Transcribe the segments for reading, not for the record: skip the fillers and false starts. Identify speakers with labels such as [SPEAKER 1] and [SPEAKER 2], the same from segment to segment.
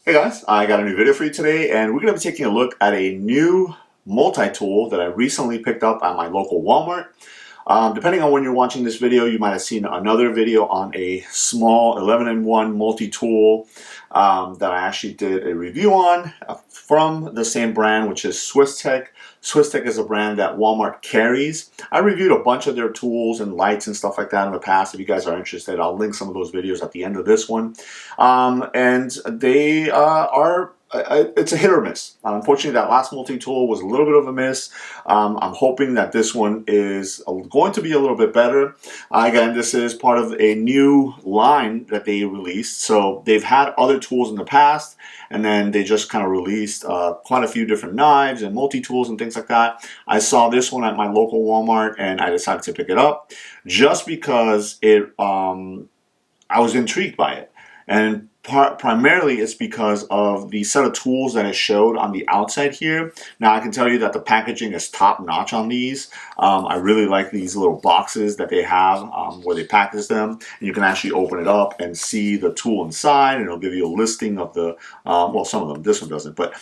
[SPEAKER 1] Hey guys, I got a new video for you today, and we're going to be taking a look at a new multi-tool that I recently picked up at my local Walmart. Depending on when you're watching this video, you might have seen another video on a small 11-in-1 multi-tool that I actually did a review on from the same brand, which is Swisstech. Swisstech is a brand that Walmart carries. I reviewed a bunch of their tools and lights and stuff like that in the past. If you guys are interested, I'll link some of those videos at the end of this one. And they it's a hit or miss. Unfortunately, that last multi-tool was a little bit of a miss. I'm hoping that this one is going to be a little bit better. Again, this is part of a new line that they released. So they've had other tools in the past, and then they just kind of released quite a few different knives and multi-tools and things like that. I saw this one at my local Walmart, and I decided to pick it up just because I was intrigued by it. And primarily it's because of the set of tools that it showed on the outside here. Now I can tell you that the packaging is top notch on these. I really like these little boxes that they have where they package them. And you can actually open it up and see the tool inside, and it'll give you a listing of the, well, some of them, this one doesn't, but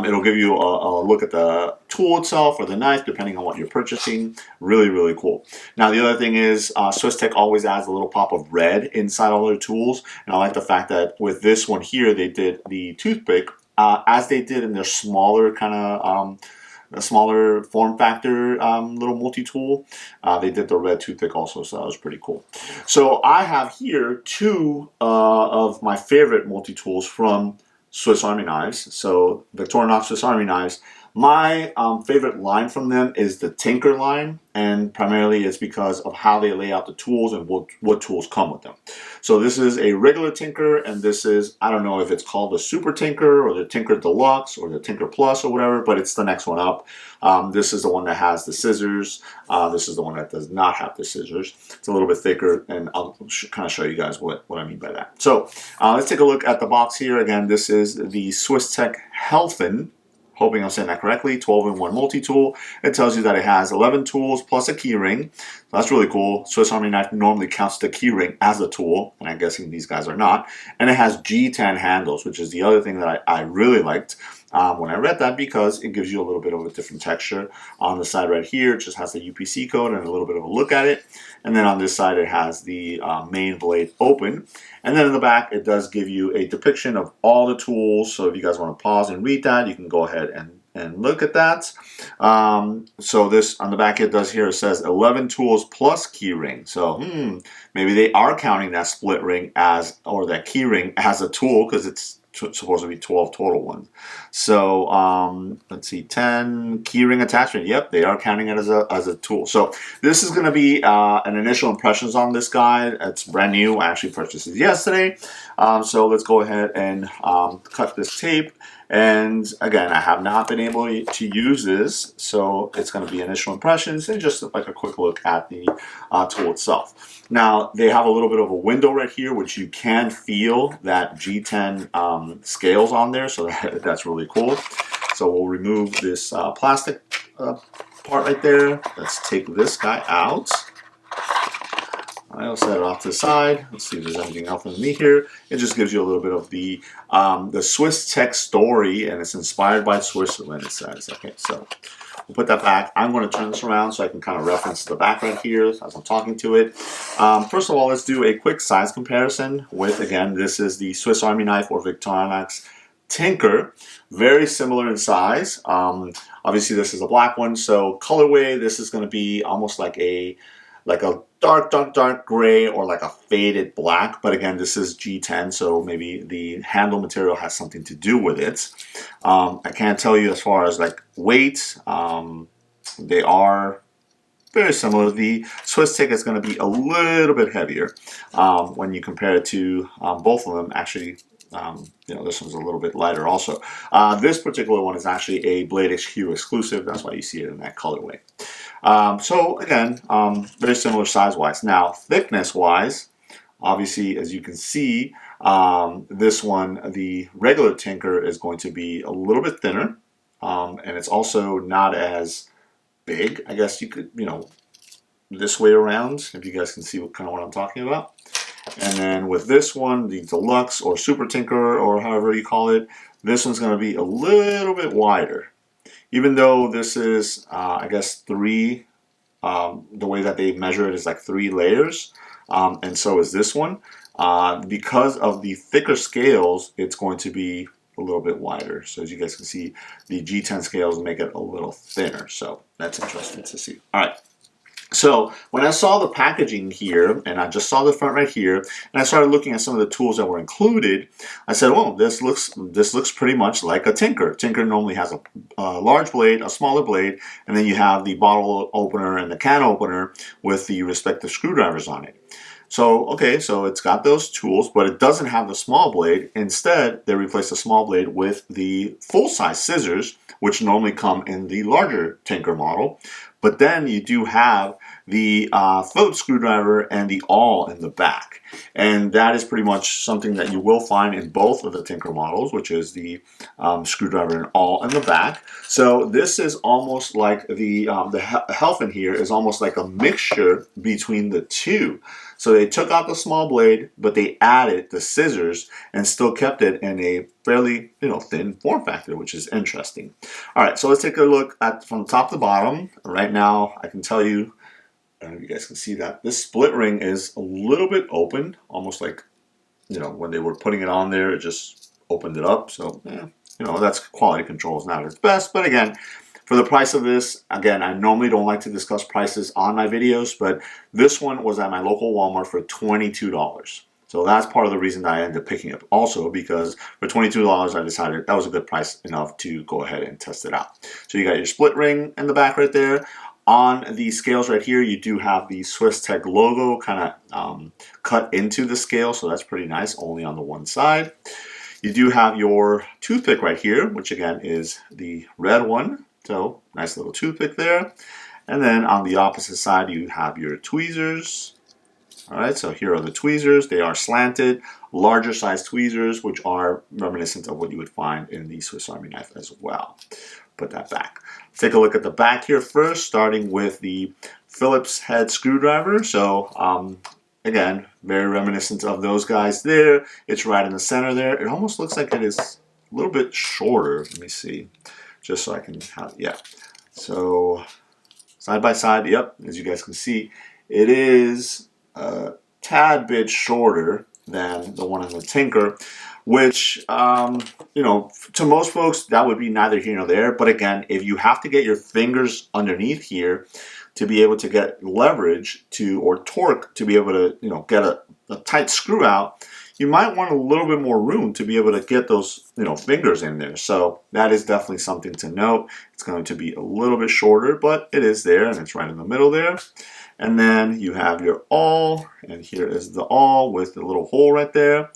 [SPEAKER 1] it'll give you a look at the tool itself or the knife depending on what you're purchasing. Really, really cool. Now the other thing is Swisstech always adds a little pop of red inside all their tools, and I like the fact that with this one here, they did the toothpick as they did in their smaller kind of a smaller form factor little multi-tool. They did the red toothpick also, so that was pretty cool. So I have here two of my favorite multi-tools from Swiss Army Knives. So Victorinox Swiss Army Knives. My favorite line from them is the Tinker line, and primarily it's because of how they lay out the tools and what tools come with them. So this is a regular Tinker, and this is, I don't know if it's called the Super Tinker or the Tinker Deluxe or the Tinker Plus or whatever, but it's the next one up. This is the one that has the scissors. This is the one that does not have the scissors. It's a little bit thicker, and I'll kind of show you guys what I mean by that. So let's take a look at the box here. Again, this is the Swisstech Helfen. Hoping I'm saying that correctly, 12-in-1 multi-tool. It tells you that it has 11 tools plus a key ring. So that's really cool. Swiss Army Knife normally counts the key ring as a tool, and I'm guessing these guys are not. And it has G10 handles, which is the other thing that I really liked when I read that, because it gives you a little bit of a different texture. On the side right here, it just has the UPC code and a little bit of a look at it. And then on this side, it has the main blade open. And then in the back, it does give you a depiction of all the tools. So if you guys want to pause and read that, you can go ahead and look at that. So this on the back, it does here, it says 11 tools plus key ring. So maybe they are counting that split ring as, or that key ring as a tool, because it's supposed to be 12 total ones. So let's see, 10 keyring attachment. Yep, they are counting it as a tool. So this is going to be an initial impressions on this guy. It's brand new. I actually purchased it yesterday. So let's go ahead and cut this tape. And again, I have not been able to use this, so it's going to be initial impressions and just like a quick look at the tool itself. Now, they have a little bit of a window right here, which you can feel that G10 scales on there, so that's really cool. So we'll remove this plastic part right there. Let's take this guy out. I'll set it off to the side. Let's see if there's anything else underneath here. It just gives you a little bit of the Swisstech story, and it's inspired by Switzerland, it says. Okay, so we'll put that back. I'm going to turn this around so I can kind of reference the back right here as I'm talking to it. First of all, let's do a quick size comparison with, again, this is the Swiss Army Knife or Victorinox Tinker. Very similar in size. Obviously, this is a black one, so colorway, this is going to be almost like a dark gray or like a faded black, but again, this is G10, so maybe the handle material has something to do with it. I can't tell you as far as like weight. They are very similar. The Swisstech is going to be a little bit heavier when you compare it to both of them. Actually, this one's a little bit lighter also. This particular one is actually a Blade HQ exclusive. That's why you see it in that colorway. So again, very similar size-wise. Now, thickness-wise, obviously, as you can see, this one, the regular Tinker, is going to be a little bit thinner, and it's also not as big. I guess you could, this way around, if you guys can see what I'm talking about. And then with this one, the Deluxe or Super Tinker or however you call it, this one's going to be a little bit wider. Even though this is, I guess, three, the way that they measure it is like 3 layers, and so is this one. Because of the thicker scales, it's going to be a little bit wider. So as you guys can see, the G10 scales make it a little thinner. So that's interesting to see. All right. So when I saw the packaging here, and I just saw the front right here, and I started looking at some of the tools that were included, I said, "Oh, this looks pretty much like a Tinker." Tinker normally has a large blade, a smaller blade, and then you have the bottle opener and the can opener with the respective screwdrivers on it. So, okay, so it's got those tools, but it doesn't have the small blade. Instead, they replaced the small blade with the full-size scissors, which normally come in the larger Tinker model. But then you do have the Phillips screwdriver and the awl in the back. And that is pretty much something that you will find in both of the Tinker models, which is the screwdriver and awl in the back. So this is almost like the Helfen here is almost like a mixture between the two. So they took out the small blade, but they added the scissors and still kept it in a fairly, thin form factor, which is interesting. All right, so let's take a look at from top to bottom. Right now, I can tell you, I don't know if you guys can see that, this split ring is a little bit open, almost like, when they were putting it on there, it just opened it up. So, that's quality control is not its best, but again, for the price of this, again, I normally don't like to discuss prices on my videos, but this one was at my local Walmart for $22. So that's part of the reason that I ended up picking it. Also, because for $22, I decided that was a good price enough to go ahead and test it out. So you got your split ring in the back right there. On the scales right here, you do have the Swisstech logo kind of cut into the scale, so that's pretty nice, only on the one side. You do have your toothpick right here, which again is the red one. So nice little toothpick there. And then on the opposite side, you have your tweezers. All right, so here are the tweezers. They are slanted, larger size tweezers, which are reminiscent of what you would find in the Swiss Army knife as well. Put that back. Let's take a look at the back here first, starting with the Phillips head screwdriver. So again, very reminiscent of those guys there. It's right in the center there. It almost looks like it is a little bit shorter. Let me see, just so I can have, yeah. So side by side, yep, as you guys can see, it is a tad bit shorter than the one in the Tinker, which, to most folks, that would be neither here nor there. But again, if you have to get your fingers underneath here to be able to get leverage or torque to be able to, get a tight screw out, you might want a little bit more room to be able to get those, fingers in there. So that is definitely something to note. It's going to be a little bit shorter, but it is there, and it's right in the middle there. And then you have your awl, and here is the awl with the little hole right there.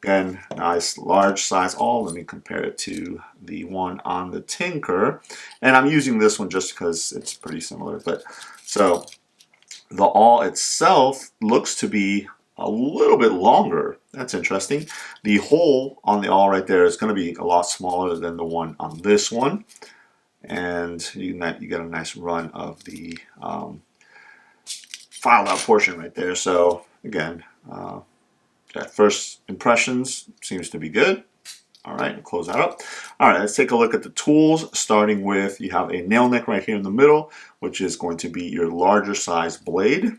[SPEAKER 1] Again, nice large size awl. Let me compare it to the one on the Tinker. And I'm using this one just because it's pretty similar. But so the awl itself looks to be a little bit longer. That's interesting. The hole on the awl right there is going to be a lot smaller than the one on this one. And you get a nice run of the filed out portion right there. So again, that first impressions seems to be good. All right, close that up. All right, let's take a look at the tools, starting with, you have a nail neck right here in the middle, which is going to be your larger size blade.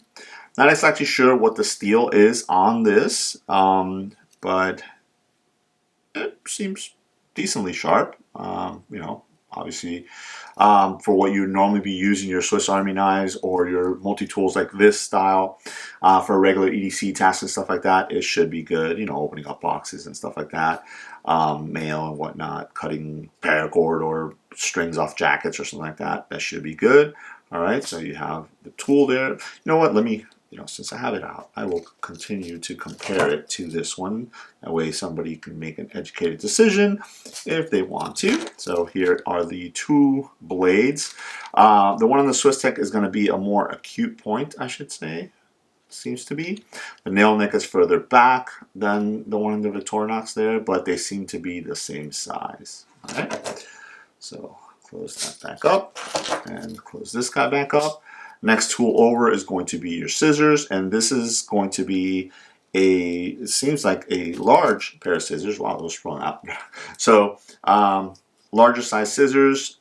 [SPEAKER 1] Not exactly sure what the steel is on this, but it seems decently sharp. Obviously, for what you would normally be using your Swiss Army knives or your multi-tools like this style for regular EDC tasks and stuff like that, it should be good, opening up boxes and stuff like that, mail and whatnot, cutting paracord or strings off jackets or something like that, that should be good. All right, so you have the tool there. You know what, let me, since I have it out, I will continue to compare it to this one. That way somebody can make an educated decision if they want to. So here are the two blades. The one on the Swisstech is going to be a more acute point, I should say. Seems to be. The nail neck is further back than the one in the Victorinox there, but they seem to be the same size. All right, so close that back up and close this guy back up. Next tool over is going to be your scissors, and this is going to be it seems like a large pair of scissors. Wow, those sprung out. So larger size scissors,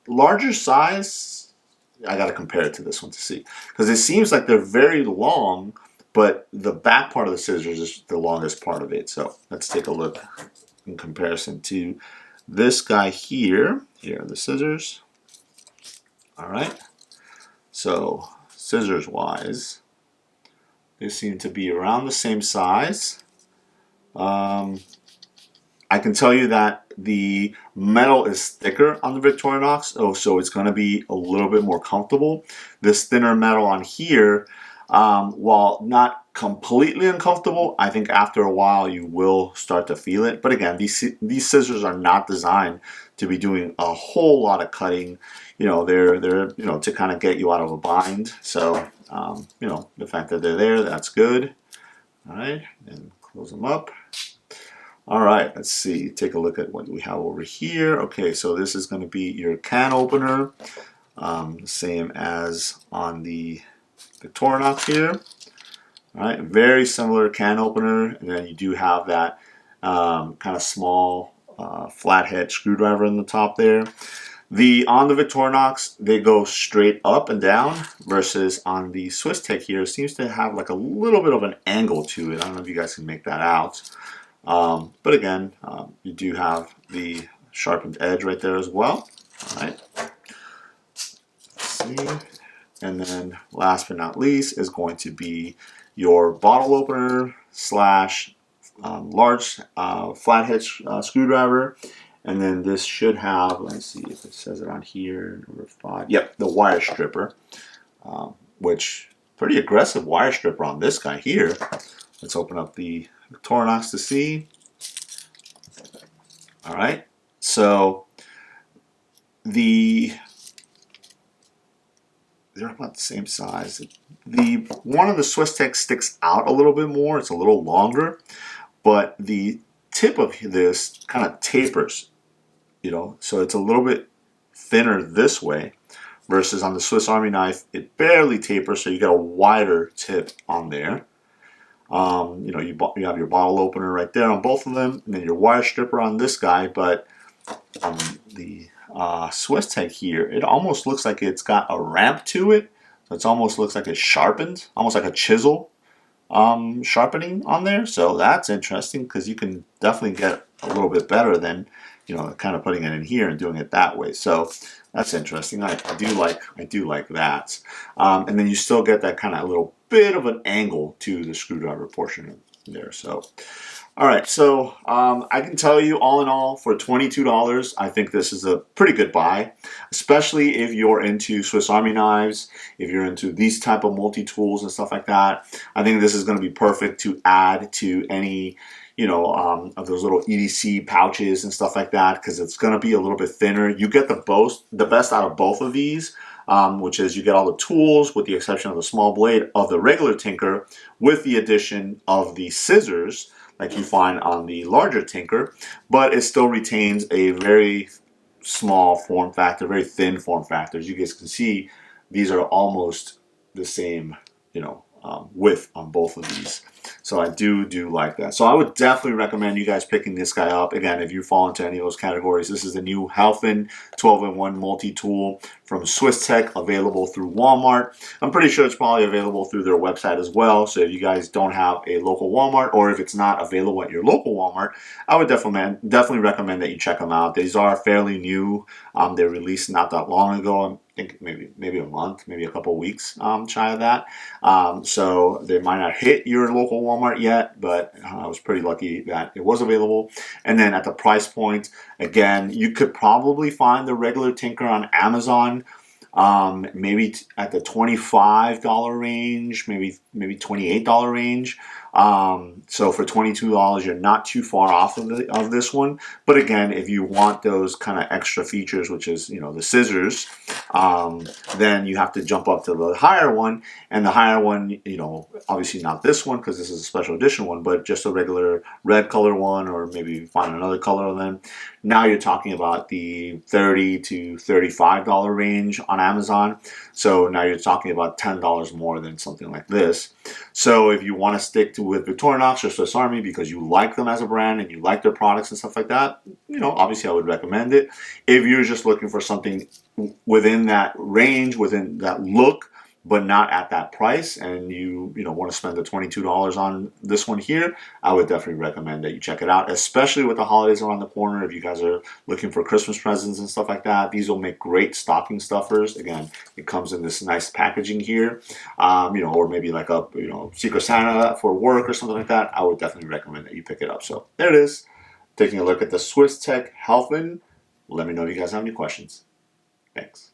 [SPEAKER 1] larger size. I got to compare it to this one to see, because it seems like they're very long, but the back part of the scissors is the longest part of it. So let's take a look in comparison to this guy here. Here are the scissors. All right. So scissors wise, they seem to be around the same size. I can tell you that the metal is thicker on the Victorinox, so it's going to be a little bit more comfortable. This thinner metal on here, while not completely uncomfortable, I think after a while you will start to feel it. But again, these scissors are not designed to be doing a whole lot of cutting. They're to kind of get you out of a bind. So the fact that they're there, that's good. All right, and close them up. All right, let's see. Take a look at what we have over here. Okay, so this is going to be your can opener, same as on the Victorinox here. All right, very similar can opener, and then you do have that kind of small flathead screwdriver in the top there. On the Victorinox, they go straight up and down, versus on the Swisstech here, it seems to have like a little bit of an angle to it. I don't know if you guys can make that out. But again, you do have the sharpened edge right there as well. All right. Let's see. And then last but not least is going to be your bottle opener slash large flathead screwdriver. And then this should have, let's see if it says it on here, number 5. Yep, the wire stripper, which pretty aggressive wire stripper on this guy here. Let's open up the Victorinox to see. All right, so they're about the same size. The one of the Swisstech sticks out a little bit more. It's a little longer, but the tip of this kind of tapers, so it's a little bit thinner this way, versus on the Swiss Army knife, it barely tapers, so you got a wider tip on there. You have your bottle opener right there on both of them, and then your wire stripper on this guy. But on the Swisstech here, it almost looks like it's got a ramp to it. So it almost looks like it's sharpened, almost like a chisel sharpening on there. So that's interesting, because you can definitely get a little bit better than kind of putting it in here and doing it that way. So that's interesting. I do like that. And then you still get that kind of little bit of an angle to the screwdriver portion there. So, all right. So I can tell you, all in all, for $22, I think this is a pretty good buy, especially if you're into Swiss Army knives, if you're into these type of multi-tools and stuff like that. I think this is going to be perfect to add to any of those little EDC pouches and stuff like that, because it's going to be a little bit thinner. You get the best out of both of these, which is you get all the tools with the exception of the small blade of the regular Tinker, with the addition of the scissors like you find on the larger Tinker, but it still retains a very small form factor, very thin form factor. As you guys can see, these are almost the same, width on both of these. So I do like that. So I would definitely recommend you guys picking this guy up. Again, if you fall into any of those categories, this is the new Helfen 12-in-1 multi-tool from Swisstech, available through Walmart. I'm pretty sure it's probably available through their website as well. So if you guys don't have a local Walmart, or if it's not available at your local Walmart, I would definitely recommend that you check them out. These are fairly new. They released not that long ago. I think maybe a month, maybe a couple of weeks shy of that. So they might not hit your local Walmart yet, but I was pretty lucky that it was available. And then at the price point, again, you could probably find the regular Tinker on Amazon, maybe at the $25 range, maybe $28 range. So for $22, you're not too far off of this one. But again, if you want those kind of extra features, which is the scissors, then you have to jump up to the higher one. And the higher one, obviously not this one, because this is a special edition one, but just a regular red color one, or maybe find another color of them. Now you're talking about the $30 to $35 range on Amazon. So now you're talking about $10 more than something like this. So if you want to stick to with Victorinox or Swiss Army because you like them as a brand and you like their products and stuff like that, obviously I would recommend it. If you're just looking for something within that range, within that look, but not at that price, and you want to spend the $22 on this one here, I would definitely recommend that you check it out, especially with the holidays around the corner. If you guys are looking for Christmas presents and stuff like that, these will make great stocking stuffers. Again, it comes in this nice packaging here, or maybe like a Secret Santa for work or something like that. I would definitely recommend that you pick it up. So there it is, taking a look at the Swisstech Helfen. Let me know if you guys have any questions. Thanks.